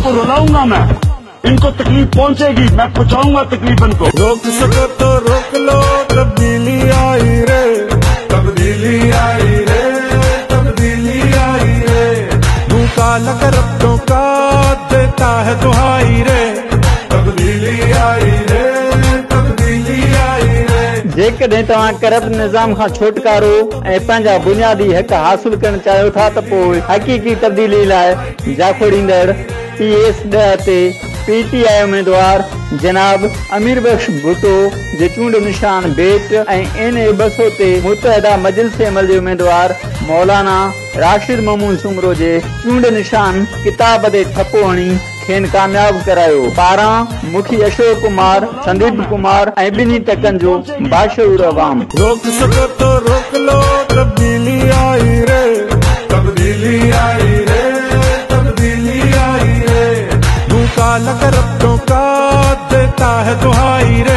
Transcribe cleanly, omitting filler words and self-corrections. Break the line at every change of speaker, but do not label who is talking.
इनको रुलाऊंगा मैं, इनको तकलीफ पहुंचेगी, मैं पहुंचाऊंगा तकलीफ इनको।
रोक सको तो रोक लो, तब्दीली आई रे, तब्दीली आई रे, तब्दीली आई रे। तू काला करप्टों का देता है दुहाई रे, तब्दीली आई रे, तब्दीली आई रे।
जेकॾहिं तव्हां करप्ट निज़ाम खां छुटकारो ऐं पंहिंजा बुनियादी हक़ हासिल करणु चाहियो था त पोइ हक़ीक़ी तब्दीली लाइ जाखोड़ींदड़ PS10 ते PTI उम्मीदवार जनाब अमीर बख्श भुट्टो जे चूंड निशान बेट ऐं NA200 ते मुतहदा मजलिस अमल जे उम्मीदवार मौलाना राशिद ममून सुमरो जे चूंड निशान किताब ते ठपो हणी खेनि कामयाब करायो। पारां मुखी अशोक कुमार, संदीप कुमार ऐं ॿिन्ही टकनि जो बाशऊर अवाम।
रोक सको तो रोक लो, तब्दीली आई रे, तब्दीली आई रे, तब्दीली आई रे। तू काला करप्टों का देता है दुहाई रे,